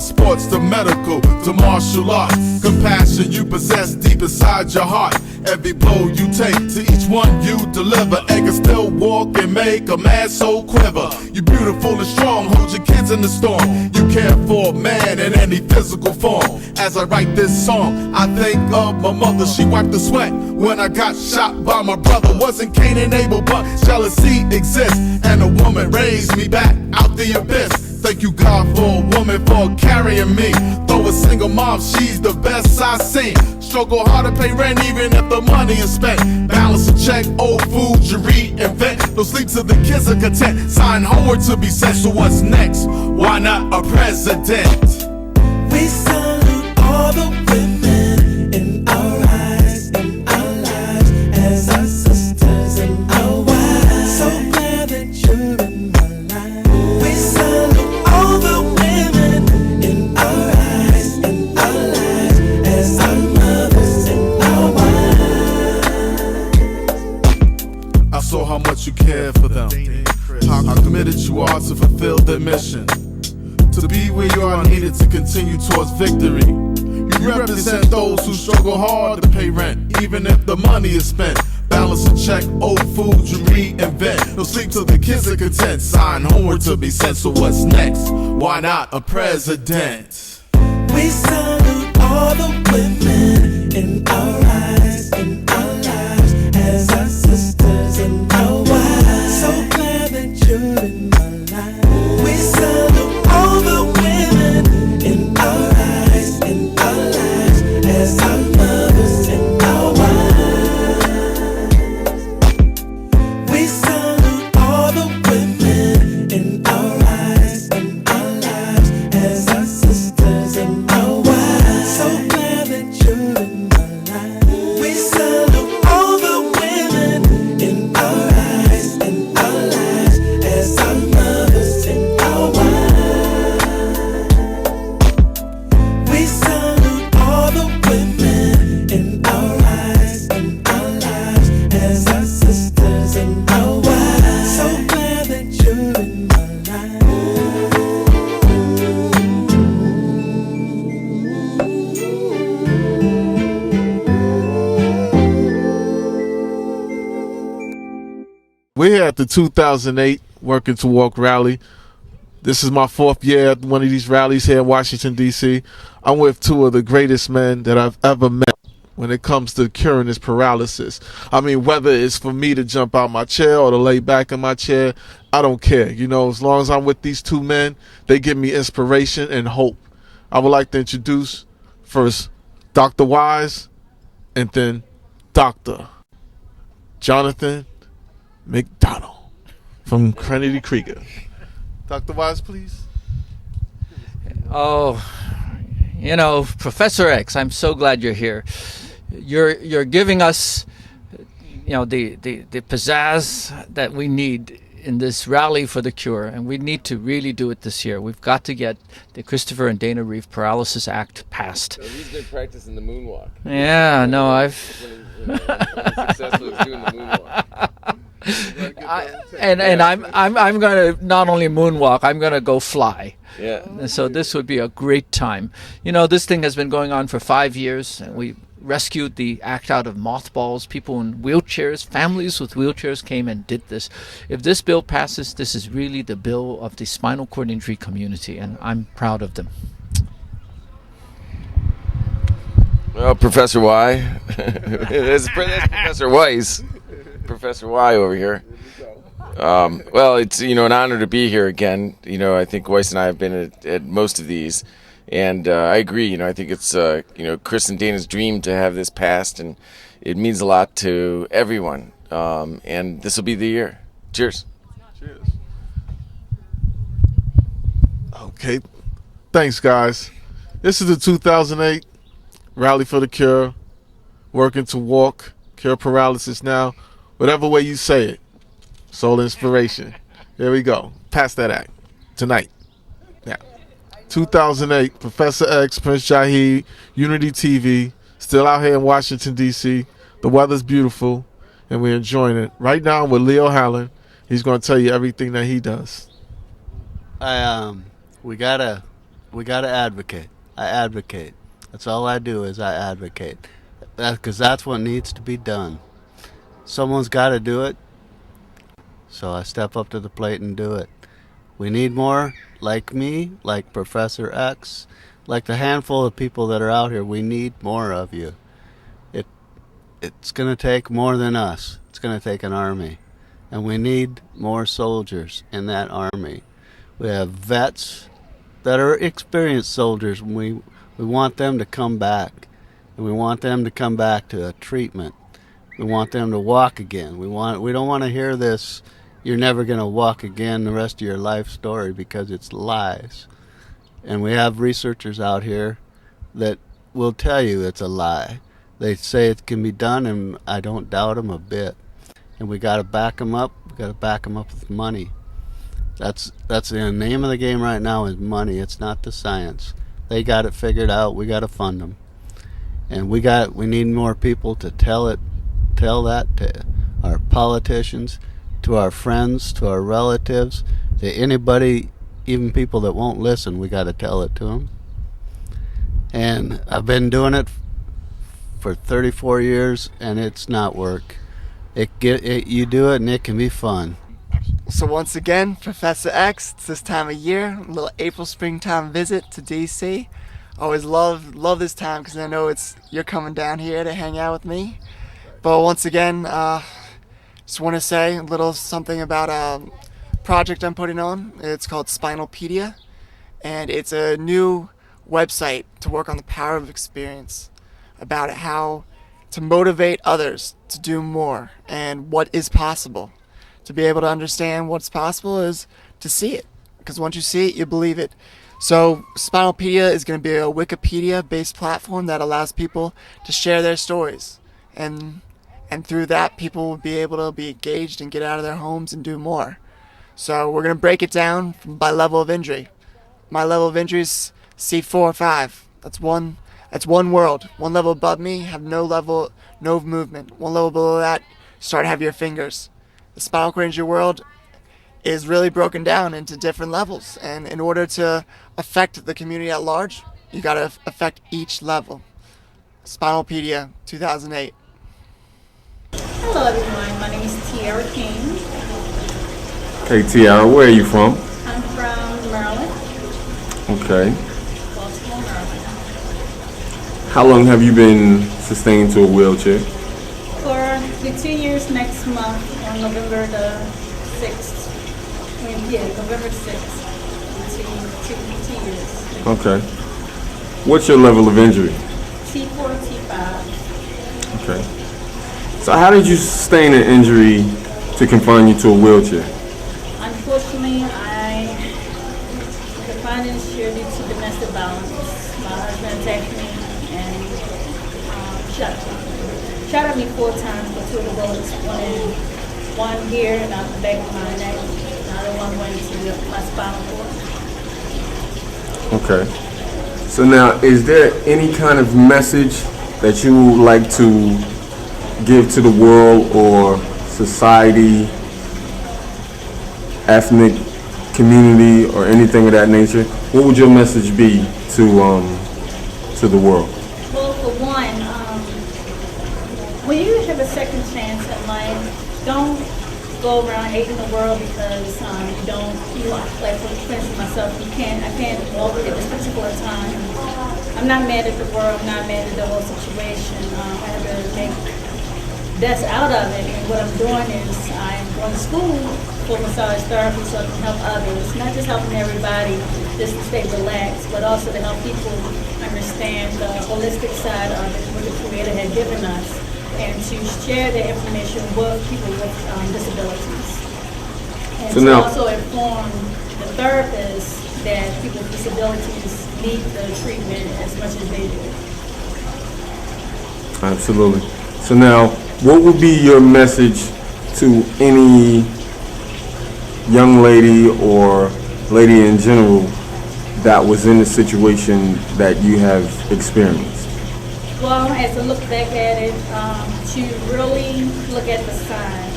sports to medical to martial arts. Compassion you possess deep inside your heart. Every blow you take, to each one you deliver. And can still walk and make a mad soul quiver. You beautiful and strong, hold your kids in the storm. You care for a man in any physical form. As I write this song, I think of my mother. She wiped the sweat when I got shot by my brother. Wasn't Cain and Abel, but jealousy exists. And a woman raised me back out the abyss. Thank you God for a woman for carrying me. Though a single mom, she's the best I've seen. Struggle hard to pay rent even if the money is spent. Balance a check, old food you reinvent. No sleep till the kids are content. Sign homeward to be sent. So what's next? Why not a president? We salute all the women in our lives, as our sisters and our wives. So glad that you're in my life. We salute all the women in our lives, as our mothers and our wives. I saw how much you care for them, how committed you are to fulfill their mission. To be where you are needed to continue towards victory. You represent those who struggle hard to pay rent, even if the money is spent. Balance a check, old food you reinvent. No sleep till the kids are content. Sign homeward to be sent. So what's next? Why not a president? We salute all the women in our lives, as our sisters and our wives. So glad that you're in my life. We salute all the women in our lives, as our mothers and our wives. We salute all the women in our lives, as our sisters and our wives. So glad that you're in my life. We salute all the women in our lives, as our mothers and our wives. We salute all the women in our lives, as our sisters and our wives. So glad that you're in my life. We're here at the 2008 Working to Walk rally. This is my 4th year at one of these rallies here in Washington, D.C. I'm with two of the greatest men that I've ever met when it comes to curing this paralysis. I mean, whether it's for me to jump out my chair or to lay back in my chair, I don't care. You know, as long as I'm with these two men, they give me inspiration and hope. I would like to introduce first Dr. Wise and then Dr. Jonathan McDonald from Trinity Krieger. Dr. Wise, please. Oh, you know, Professor X, I'm so glad you're here. You're giving us, you know, the pizzazz that we need in this rally for the cure, and we need to really do it this year. We've got to get the Christopher and Dana Reeve Paralysis Act passed. So he's been practicing the moonwalk. Yeah, no, I've... successful is doing the moonwalk. I'm going to not only moonwalk, I'm going to go fly. Yeah. And so this would be a great time. You know, this thing has been going on for 5 years, and we rescued the act out of mothballs. People in wheelchairs, families with wheelchairs came and did this. If this bill passes, this is really the bill of the spinal cord injury community, and I'm proud of them. Well, Professor Y. That's Professor Weiss. Professor Y over here. Well, it's, you know, an honor to be here again. You know, I think Weiss and I have been at most of these, and I agree. You know, I think it's you know, Chris and Dana's dream to have this passed, and it means a lot to everyone. And this will be the year. Cheers. Cheers. Okay, thanks, guys. This is the 2008 Rally for the Cure, Working to Walk, Cure Paralysis Now. Whatever way you say it. Soul Inspiration. Here we go. Pass that act. Tonight. Yeah. 2008, Professor X, Prince Jaheed, Unity TV. Still out here in Washington, D.C. The weather's beautiful, and we're enjoying it. Right now, I'm with Leo Hallen. He's going to tell you everything that he does. We got a we got to advocate. I advocate. That's all I do is I advocate. Because that's what needs to be done. Someone's got to do it, so I step up to the plate and do it. We need more like me, like Professor X, like the handful of people that are out here. We need more of you. It's going to take more than us. It's going to take an army. And we need more soldiers in that army. We have vets that are experienced soldiers. We want them to come back. And we want them to come back to a treatment. We want them to walk again. We don't want to hear this, you're never going to walk again the rest of your life story, because it's lies. And we have researchers out here that will tell you it's a lie. They say it can be done, and I don't doubt them a bit. And we got to back them up. We got to back them up with money. That's the name of the game right now is money. It's not the science. They got it figured out. We got to fund them. And we need more people to tell that to our politicians, to our friends, to our relatives, to anybody, even people that won't listen. We got to tell it to them. And I've been doing it for 34 years, and it's not work. You do it, and it can be fun. So once again, Professor X, it's this time of year, a little April springtime visit to DC. Always love this time because I know you're coming down here to hang out with me. But once again, just want to say a little something about a project I'm putting on. It's called Spinalpedia, and it's a new website to work on the power of experience, about how to motivate others to do more and what is possible. To be able to understand what's possible is to see it, because once you see it, you believe it. So Spinalpedia is going to be a Wikipedia-based platform that allows people to share their stories, and through that, people will be able to be engaged and get out of their homes and do more. So we're going to break it down by level of injury. My level of injury is C4 or 5. That's one world. One level above me, have no movement. One level below that, start to have your fingers. The spinal cord injury world is really broken down into different levels, and in order to affect the community at large, you got to affect each level. Spinalpedia 2008. Hello everyone, my name is Tiara King. Hey Tiara, where are you from? I'm from Maryland. Okay. Baltimore, Maryland. How long have you been sustained to a wheelchair? For the 2 years next month, on November the 6th. November 6th. 2 years. Okay. What's your level of injury? T4, T5. Okay. So how did you sustain an injury to confine you to a wheelchair? Unfortunately, I confined in this year due to domestic violence. My husband attacked me and shot at me 4 times, but 2 of the bullets went one here and out the back of my neck. The other one went to my spinal cord. Okay. So now, is there any kind of message that you would like to give to the world or society, ethnic community, or anything of that nature? What would your message be to the world? Well, for one, when you have a second chance in life, don't go around hating the world because like for instance myself, I can't walk at this particular time. I'm not mad at the world, I'm not mad at the whole situation. I have to make best out of it, and what I'm doing is I'm going to school for massage therapy so I can help others, not just helping everybody just to stay relaxed, but also to help people understand the holistic side of it, what the Creator had given us, and to share the information with people with disabilities. And so to now, also inform the therapists that people with disabilities need the treatment as much as they do. Absolutely. So now, what would be your message to any young lady or lady in general that was in the situation that you have experienced? Well, as I look back at it, to really look at the signs.